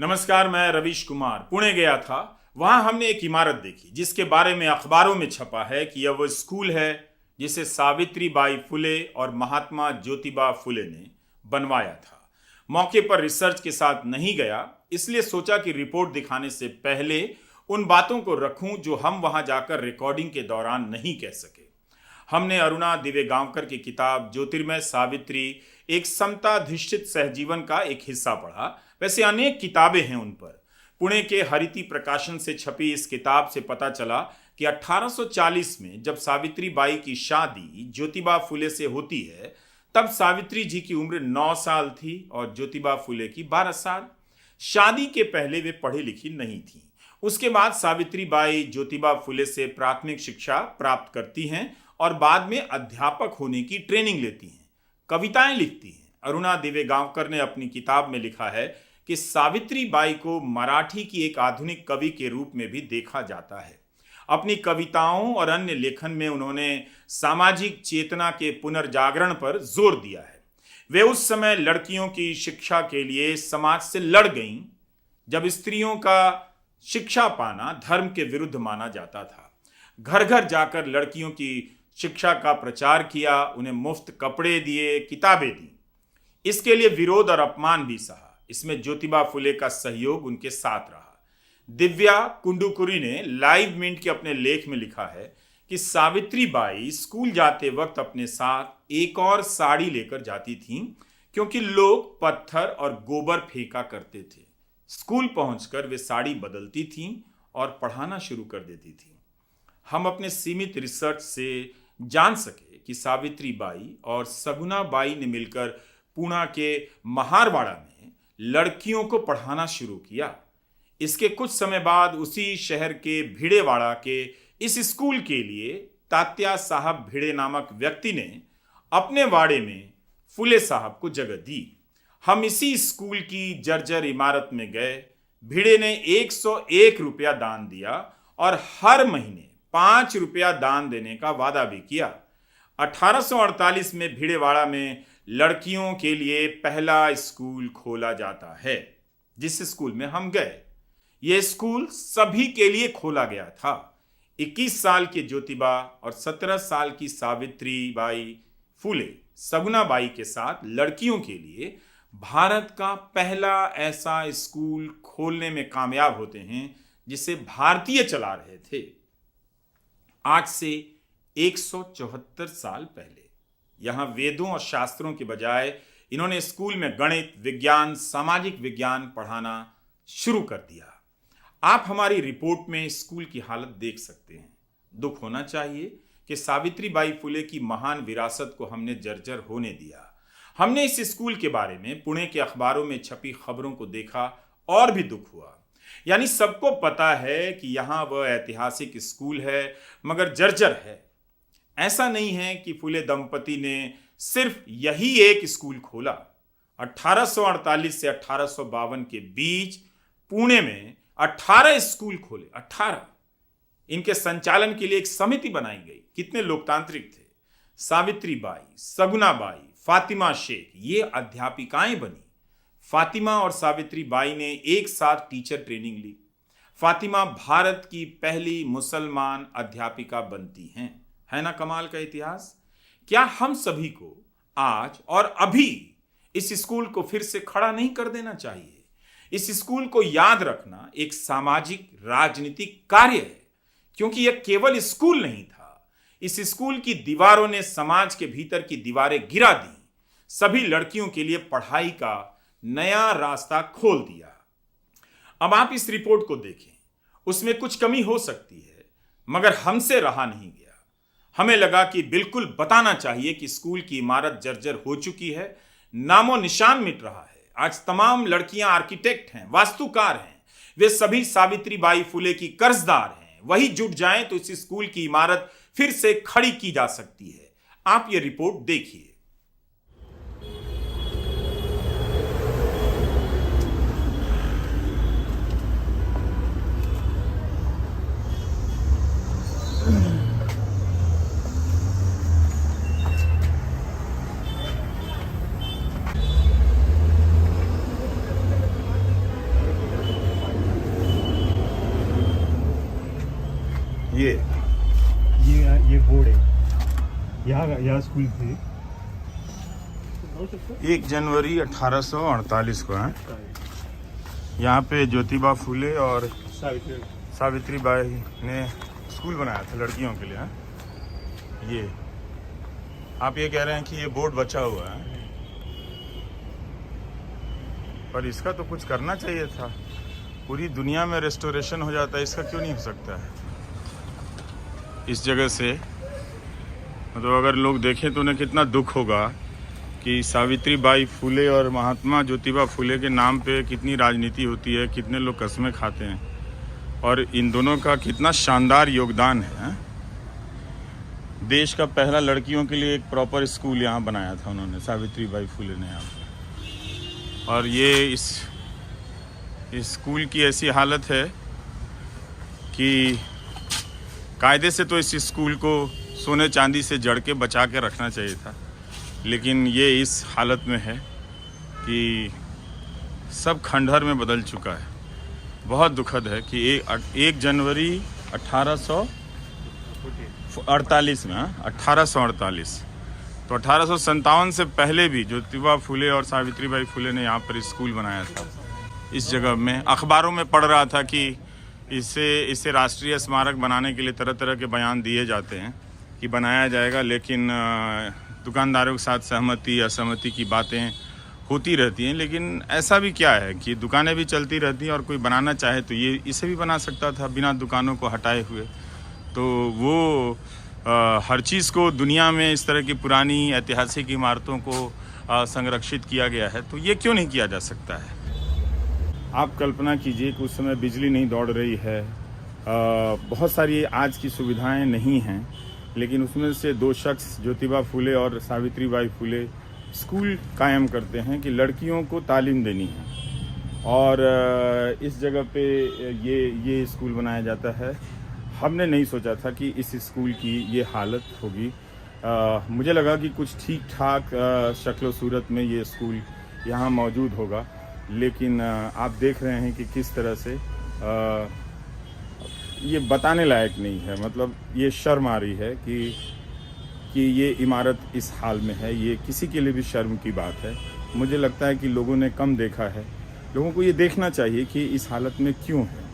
नमस्कार, मैं रवीश कुमार पुणे गया था। वहां हमने एक इमारत देखी जिसके बारे में अखबारों में छपा है कि यह वो स्कूल है जिसे सावित्रीबाई फुले और महात्मा ज्योतिबा फुले ने बनवाया था। मौके पर रिसर्च के साथ नहीं गया, इसलिए सोचा कि रिपोर्ट दिखाने से पहले उन बातों को रखूं जो हम वहां जाकर रिकॉर्डिंग के दौरान नहीं कह सके। हमने अरुणा दिवेगांवकर की किताब ज्योतिर्मय सावित्री एक समताधिष्ठित सहजीवन का एक हिस्सा पढ़ा। वैसे अनेक किताबें हैं उन पर। पुणे के हरिति प्रकाशन से छपी इस किताब से पता चला कि 1840 में जब सावित्रीबाई की शादी ज्योतिबा फुले से होती है, तब सावित्री जी की उम्र 9 साल थी और ज्योतिबा फुले की 12 साल। शादी के पहले वे पढ़ी लिखी नहीं थी। उसके बाद सावित्रीबाई ज्योतिबा फुले से प्राथमिक शिक्षा प्राप्त करती हैं और बाद में अध्यापक होने की ट्रेनिंग लेती हैं, कविताएं लिखती हैं। अरुणा दिवेगांवकर ने अपनी किताब में लिखा है कि सावित्रीबाई को मराठी की एक आधुनिक कवि के रूप में भी देखा जाता है। अपनी कविताओं और अन्य लेखन में उन्होंने सामाजिक चेतना के पुनर्जागरण पर जोर दिया है। वे उस समय लड़कियों की शिक्षा के लिए समाज से लड़ गईं, जब स्त्रियों का शिक्षा पाना धर्म के विरुद्ध माना जाता था। घर घर जाकर लड़कियों की शिक्षा का प्रचार किया, उन्हें मुफ्त कपड़े दिए, किताबें दी। इसके लिए विरोध और अपमान भी सहा। इसमें ज्योतिबा फुले का सहयोग उनके साथ रहा। दिव्या कुंडुकुरी ने लाइव मिंट के अपने लेख में लिखा है कि सावित्रीबाई स्कूल जाते वक्त अपने साथ एक और साड़ी लेकर जाती थीं, क्योंकि लोग पत्थर और गोबर फेंका करते थे। स्कूल पहुंचकर वे साड़ी बदलती थीं और पढ़ाना शुरू कर देती थीं। हम अपने सीमित रिसर्च से जान सके कि सावित्रीबाई और सगुनाबाई ने मिलकर पुणे के महारवाड़ा में लड़कियों को पढ़ाना शुरू किया। इसके कुछ समय बाद उसी शहर के भिड़ेवाड़ा के इस स्कूल के लिए तात्या साहब भिड़े नामक व्यक्ति ने अपने वाड़े में फुले साहब को जगह दी। हम इसी स्कूल की जर्जर इमारत में गए। भिड़े ने 101 रुपया दान दिया और हर महीने 5 रुपया दान देने का वादा भी किया। 1848 में भिड़ेवाड़ा में लड़कियों के लिए पहला स्कूल खोला जाता है, जिस स्कूल में हम गए। यह स्कूल सभी के लिए खोला गया था। 21 साल के ज्योतिबा और 17 साल की सावित्रीबाई फुले सगुनाबाई के साथ लड़कियों के लिए भारत का पहला ऐसा स्कूल खोलने में कामयाब होते हैं जिसे भारतीय चला रहे थे। आज से 174 साल पहले यहां वेदों और शास्त्रों के बजाय इन्होंने स्कूल में गणित, विज्ञान, सामाजिक विज्ञान पढ़ाना शुरू कर दिया। आप हमारी रिपोर्ट में स्कूल की हालत देख सकते हैं। दुख होना चाहिए कि सावित्रीबाई फुले की महान विरासत को हमने जर्जर होने दिया। हमने इस स्कूल के बारे में पुणे के अखबारों में छपी खबरों को देखा और भी दुख हुआ। यानी सबको पता है कि यहां वह ऐतिहासिक स्कूल है, मगर जर्जर है। ऐसा नहीं है कि फुले दंपति ने सिर्फ यही एक स्कूल खोला। 1848 से 1852 के बीच पुणे में 18 स्कूल खोले। 18। इनके संचालन के लिए एक समिति बनाई गई। कितने लोकतांत्रिक थे। सावित्रीबाई, सगुनाबाई, फातिमा शेख ये अध्यापिकाएं बनी। फातिमा और सावित्रीबाई ने एक साथ टीचर ट्रेनिंग ली। फातिमा भारत की पहली मुसलमान अध्यापिका बनती हैं। है ना कमाल का इतिहास। क्या हम सभी को आज और अभी इस स्कूल को फिर से खड़ा नहीं कर देना चाहिए? इस स्कूल को याद रखना एक सामाजिक राजनीतिक कार्य है, क्योंकि यह केवल स्कूल नहीं था। इस स्कूल की दीवारों ने समाज के भीतर की दीवारें गिरा दी, सभी लड़कियों के लिए पढ़ाई का नया रास्ता खोल दिया। अब आप इस रिपोर्ट को देखें, उसमें कुछ कमी हो सकती है, मगर हमसे रहा नहीं गया। हमें लगा कि बिल्कुल बताना चाहिए कि स्कूल की इमारत जर्जर हो चुकी है, नामो निशान मिट रहा है। आज तमाम लड़कियां आर्किटेक्ट हैं, वास्तुकार हैं। वे सभी सावित्रीबाई फुले की कर्जदार हैं। वही जुट जाएं तो इस स्कूल की इमारत फिर से खड़ी की जा सकती है। आप ये रिपोर्ट देखिए। ये बोर्ड है, यहाँ स्कूल थी। 1 जनवरी 1848 को है। यहाँ पे ज्योतिबा फुले और सावित्रीबाई ने स्कूल बनाया था लड़कियों के लिए। ये आप ये कह रहे हैं कि ये बोर्ड बचा हुआ है, पर इसका तो कुछ करना चाहिए था। पूरी दुनिया में रेस्टोरेशन हो जाता है, इसका क्यों नहीं हो सकता है? इस जगह से मतलब अगर लोग देखें तो उन्हें कितना दुख होगा कि सावित्रीबाई फुले और महात्मा ज्योतिबा फुले के नाम पे कितनी राजनीति होती है, कितने लोग कस्में खाते हैं, और इन दोनों का कितना शानदार योगदान है। देश का पहला लड़कियों के लिए एक प्रॉपर स्कूल यहाँ बनाया था उन्होंने, सावित्रीबाई फुले ने यहाँ पर। और ये इस स्कूल की ऐसी हालत है कि कायदे से तो इस स्कूल को सोने चांदी से जड़ के बचा के रखना चाहिए था, लेकिन ये इस हालत में है कि सब खंडहर में बदल चुका है। बहुत दुखद है कि 1 जनवरी 1848 में 1848 तो 1857 से पहले भी ज्योतिबा फुले और सावित्रीबाई फुले ने यहाँ पर स्कूल बनाया था। इस जगह में अखबारों में पढ़ रहा था कि इसे राष्ट्रीय स्मारक बनाने के लिए तरह तरह के बयान दिए जाते हैं कि बनाया जाएगा, लेकिन दुकानदारों के साथ सहमति असहमति की बातें होती रहती हैं। लेकिन ऐसा भी क्या है कि दुकानें भी चलती रहती हैं और कोई बनाना चाहे तो ये इसे भी बना सकता था बिना दुकानों को हटाए हुए। तो वो हर चीज़ को दुनिया में इस तरह की पुरानी ऐतिहासिक इमारतों को संरक्षित किया गया है, तो ये क्यों नहीं किया जा सकता है? आप कल्पना कीजिए कि उस समय बिजली नहीं दौड़ रही है, बहुत सारी आज की सुविधाएं नहीं हैं, लेकिन उसमें से 2 शख्स ज्योतिबा फुले और सावित्रीबाई फुले स्कूल कायम करते हैं कि लड़कियों को तालीम देनी है, और इस जगह पे ये स्कूल बनाया जाता है। हमने नहीं सोचा था कि इस स्कूल की ये हालत होगी। मुझे लगा कि कुछ ठीक ठाक शक्ल सूरत में ये स्कूल यहाँ मौजूद होगा, लेकिन आप देख रहे हैं कि किस तरह से ये बताने लायक नहीं है। मतलब ये शर्म आ रही है कि ये इमारत इस हाल में है। ये किसी के लिए भी शर्म की बात है। मुझे लगता है कि लोगों ने कम देखा है। लोगों को ये देखना चाहिए कि इस हालत में क्यों है,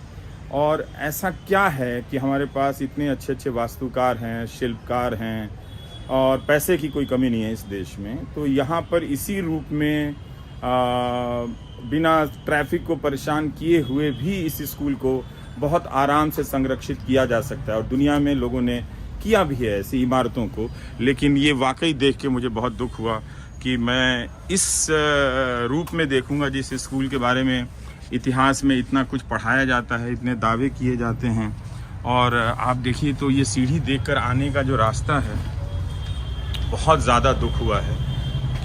और ऐसा क्या है कि हमारे पास इतने अच्छे अच्छे वास्तुकार हैं, शिल्पकार हैं, और पैसे की कोई कमी नहीं है इस देश में। तो यहाँ पर इसी रूप में बिना ट्रैफिक को परेशान किए हुए भी इस स्कूल को बहुत आराम से संरक्षित किया जा सकता है, और दुनिया में लोगों ने किया भी है ऐसी इमारतों को। लेकिन ये वाकई देख के मुझे बहुत दुख हुआ कि मैं इस रूप में देखूंगा जिस स्कूल के बारे में इतिहास में इतना कुछ पढ़ाया जाता है, इतने दावे किए जाते हैं। और आप देखिए तो ये सीढ़ी देखकर आने का जो रास्ता है, बहुत ज़्यादा दुख हुआ है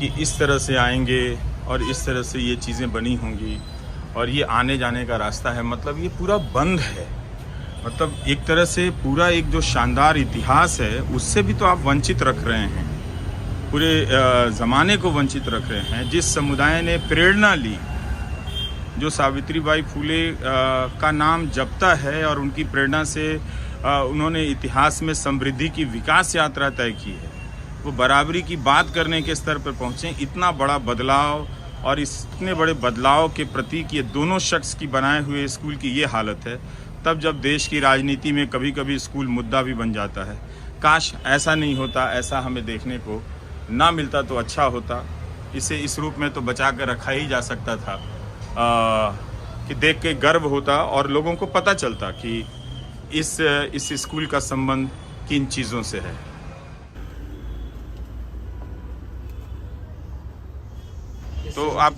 कि इस तरह से आएंगे और इस तरह से ये चीज़ें बनी होंगी, और ये आने जाने का रास्ता है, मतलब ये पूरा बंद है। मतलब एक तरह से पूरा एक जो शानदार इतिहास है उससे भी तो आप वंचित रख रहे हैं, पूरे ज़माने को वंचित रख रहे हैं। जिस समुदाय ने प्रेरणा ली, जो सावित्रीबाई फुले का नाम जपता है और उनकी प्रेरणा से उन्होंने इतिहास में समृद्धि की विकास यात्रा तय की है, वो बराबरी की बात करने के स्तर पर पहुँचे। इतना बड़ा बदलाव और इतने बड़े बदलाव के प्रतीक ये दोनों शख्स की बनाए हुए स्कूल की ये हालत है, तब जब देश की राजनीति में कभी कभी स्कूल मुद्दा भी बन जाता है। काश ऐसा नहीं होता, ऐसा हमें देखने को ना मिलता तो अच्छा होता। इसे इस रूप में तो बचा कर रखा ही जा सकता था कि देख के गर्व होता और लोगों को पता चलता कि इस स्कूल का संबंध किन चीज़ों से है। तो आप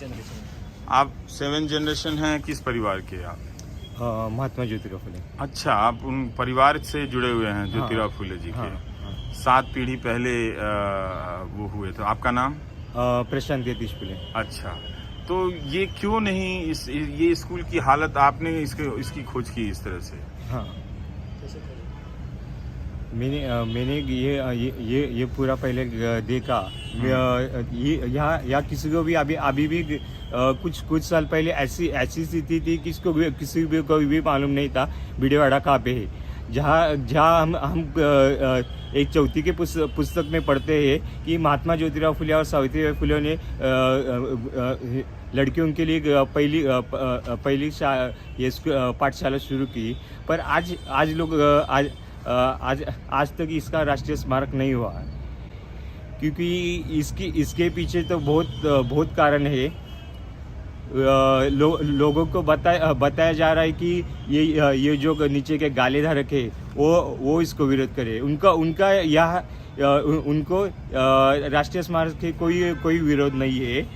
7 जनरेशन हैं, किस परिवार के आप? महात्मा ज्योतिबा फुले। अच्छा, आप उन परिवार से जुड़े हुए हैं ज्योतिबा फुले जी के। 7 पीढ़ी पहले वो हुए। तो आपका नाम? प्रशांत यतीश फुले। अच्छा, तो ये क्यों नहीं ये स्कूल की हालत आपने इसकी खोज की इस तरह से? हाँ, मैंने ये पूरा पहले देखा। यहाँ किसी को भी अभी भी कुछ साल पहले ऐसी स्थिति थी कि किसी को भी मालूम नहीं था भिडेवाड़ा कहाँ पे है। जहाँ जहाँ हम एक चौथी के पुस्तक में पढ़ते हैं कि महात्मा ज्योतिराव फुले और सावित्रीबाई फुले ने लड़कियों के लिए पहली पाठशाला शुरू की। पर आज तक इसका राष्ट्रीय स्मारक नहीं हुआ, क्योंकि इसके पीछे तो बहुत कारण है। लोगों को बताया जा रहा है कि ये जो नीचे के गाले धारक है वो इसको विरोध करे। उनको राष्ट्रीय स्मारक के कोई विरोध नहीं है।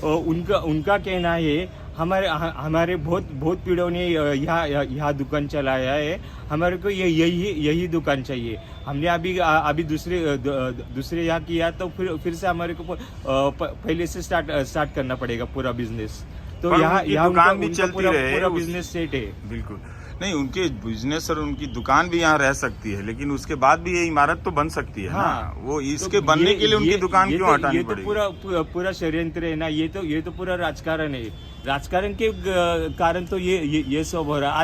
उनका कहना है हमारे बहुत पीढ़ों ने यहाँ दुकान चलाया है, हमारे को यही दुकान चाहिए। हमने अभी दूसरे यहाँ किया तो फिर से हमारे को पहले से स्टार्ट करना पड़ेगा पूरा बिजनेस। तो यहाँ दुकान भी चलती रहे, पूरा बिजनेस सेट है। बिल्कुल नहीं, उनके बिजनेस और उनकी दुकान भी यहाँ रह सकती है, लेकिन उसके बाद भी ये इमारत तो बन सकती है। हाँ, ना वो इसके बनने के लिए उनकी दुकान क्यों हटानी पड़ेगी? ये तो पूरा षड्यंत्र है ना। ये तो पूरा राजकारण है। राजकारण के कारण तो ये सब हो रहा है।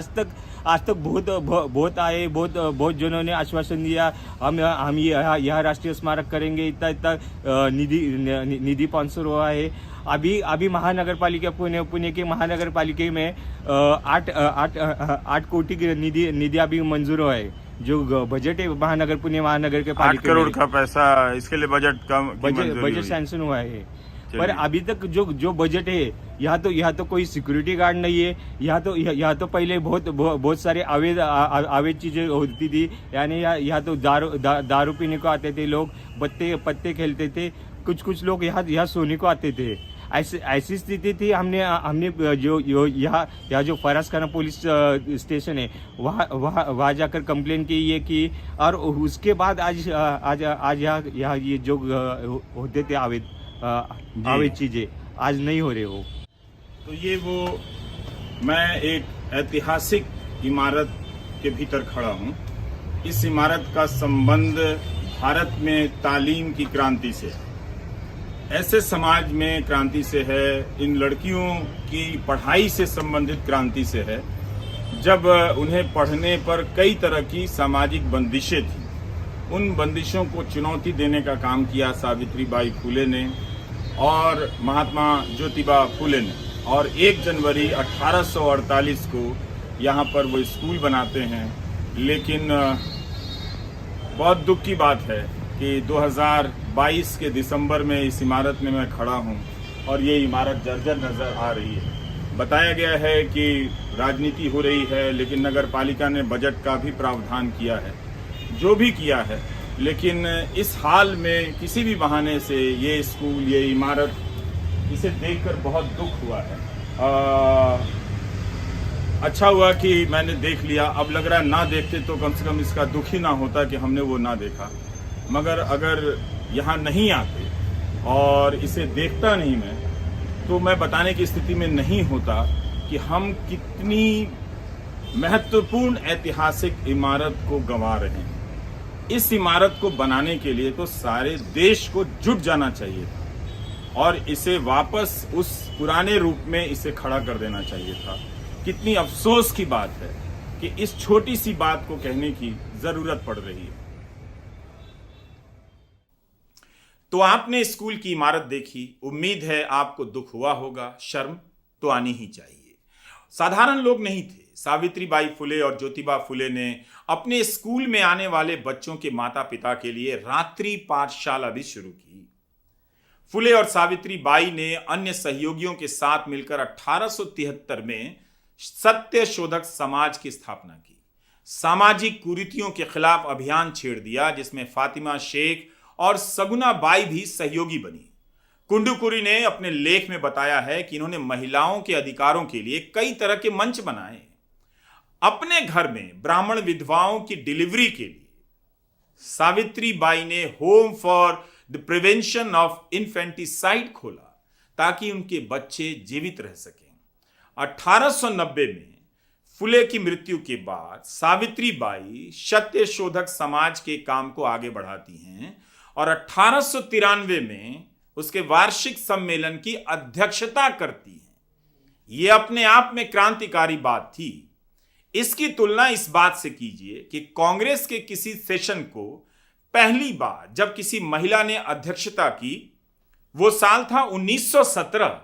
आज तक बहुत आए, बहुत जनों ने आश्वासन दिया हम यह राष्ट्रीय स्मारक करेंगे, इतना निधि 500 हुआ है। अभी महानगर पालिका पुणे के महानगर पालिका में 8 कोटी की निधि अभी मंजूर हुआ है। जो बजट है पुणे महानगर के पालिका 8 करोड़ का पैसा इसके लिए बजट सैंक्शन हुआ है। पर अभी तक जो बजट है, यहाँ तो कोई सिक्योरिटी गार्ड नहीं है। यहाँ तो पहले बहुत सारे अवैध चीजें होती थी। यानी यहाँ तो दारू पीने को आते थे लोग, पत्ते खेलते थे। कुछ लोग यहाँ सोने को आते थे। ऐसी स्थिति थी। हमने जो यहाँ जो फरासखाना पुलिस स्टेशन है वहाँ जाकर कंप्लेन की ये की, और उसके बाद आज यहाँ ये जो होते थे अवैध चीजें आज नहीं हो रहे हो। तो ये मैं एक ऐतिहासिक इमारत के भीतर खड़ा हूँ। इस इमारत का संबंध भारत में तालीम की क्रांति से, ऐसे समाज में क्रांति से है, इन लड़कियों की पढ़ाई से संबंधित क्रांति से है, जब उन्हें पढ़ने पर कई तरह की सामाजिक बंदिशें थी। उन बंदिशों को चुनौती देने का काम किया सावित्रीबाई फुले ने और महात्मा ज्योतिबा फुले ने, और 1 जनवरी 1848 को यहाँ पर वो स्कूल बनाते हैं। लेकिन बहुत दुख की बात है कि 2022 के दिसंबर में इस इमारत में मैं खड़ा हूँ और ये इमारत जर्जर नज़र आ रही है। बताया गया है कि राजनीति हो रही है, लेकिन नगर पालिका ने बजट का भी प्रावधान किया है, जो भी किया है। लेकिन इस हाल में किसी भी बहाने से ये स्कूल, ये इमारत, इसे देखकर बहुत दुख हुआ है। अच्छा हुआ कि मैंने देख लिया। अब लग रहा है ना देखते तो कम से कम इसका दुख ही ना होता कि हमने वो ना देखा। मगर अगर यहाँ नहीं आते और इसे देखता नहीं मैं, तो मैं बताने की स्थिति में नहीं होता कि हम कितनी महत्वपूर्ण ऐतिहासिक इमारत को गंवा रहे हैं। इस इमारत को बनाने के लिए तो सारे देश को जुट जाना चाहिए था और इसे वापस उस पुराने रूप में इसे खड़ा कर देना चाहिए था। कितनी अफसोस की बात है कि इस छोटी सी बात को कहने की जरूरत पड़ रही है। तो आपने स्कूल की इमारत देखी, उम्मीद है आपको दुख हुआ होगा, शर्म तो आनी ही चाहिए। साधारण लोग नहीं थे। सावित्रीबाई फुले और ज्योतिबा फुले ने अपने स्कूल में आने वाले बच्चों के माता पिता के लिए रात्रि पाठशाला भी शुरू की। फुले और सावित्रीबाई ने अन्य सहयोगियों के साथ मिलकर 1873 में सत्य शोधक समाज की स्थापना की। सामाजिक कुरीतियों के खिलाफ अभियान छेड़ दिया, जिसमें फातिमा शेख और सगुना बाई भी सहयोगी बनी। कुंडुकुरी ने अपने लेख में बताया है कि इन्होंने महिलाओं के अधिकारों के लिए कई तरह के मंच बनाए। अपने घर में ब्राह्मण विधवाओं की डिलीवरी के लिए सावित्रीबाई ने home for the prevention of infanticide खोला ताकि उनके बच्चे जीवित रह सकें। 1890 में फुले की मृत्यु के बाद सावित्रीबाई सत्य शोधक समाज के काम को आगे बढ़ाती हैं और 1893 में उसके वार्षिक सम्मेलन की अध्यक्षता करती हैं। यह अपने आप में क्रांतिकारी बात थी। इसकी तुलना इस बात से कीजिए कि कांग्रेस के किसी सेशन को पहली बार जब किसी महिला ने अध्यक्षता की, वो साल था 1917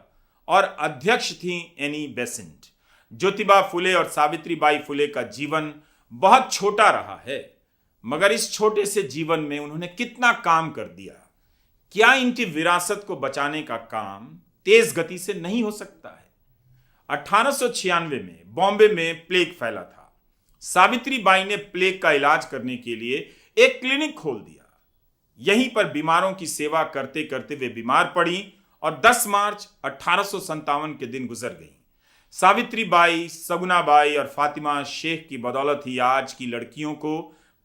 और अध्यक्ष थी एनी बेसेंट। ज्योतिबा फुले और सावित्रीबाई फुले का जीवन बहुत छोटा रहा है, मगर इस छोटे से जीवन में उन्होंने कितना काम कर दिया। क्या इनकी विरासत को बचाने का काम तेज गति से नहीं हो सकता है? 1896 में बॉम्बे में प्लेग फैला था। सावित्रीबाई ने प्लेग का इलाज करने के लिए एक क्लिनिक खोल दिया। यहीं पर बीमारों की सेवा करते करते वे बीमार पड़ी और 10 मार्च 1857 के दिन गुजर गई। सावित्रीबाई, सगुनाबाई और फातिमा शेख की बदौलत ही आज की लड़कियों को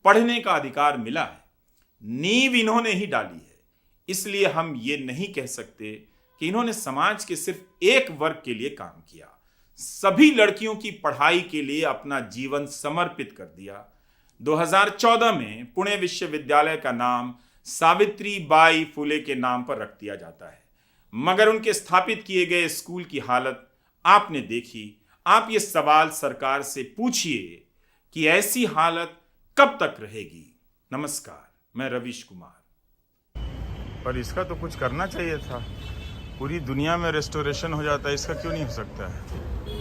पढ़ने का अधिकार मिला है। नींव इन्होंने ही डाली है। इसलिए हम ये नहीं कह सकते कि इन्होंने समाज के सिर्फ एक वर्ग के लिए काम किया। सभी लड़कियों की पढ़ाई के लिए अपना जीवन समर्पित कर दिया। 2014 में पुणे विश्वविद्यालय का नाम सावित्रीबाई फुले के नाम पर रख दिया जाता है, मगर उनके स्थापित किए गए स्कूल की हालत आपने देखी। आप ये सवाल सरकार से पूछिए कि ऐसी हालत कब तक रहेगी। नमस्कार, मैं रवीश कुमार। पर इसका तो कुछ करना चाहिए था। पूरी दुनिया में रेस्टोरेशन हो जाता है, इसका क्यों नहीं हो सकता है?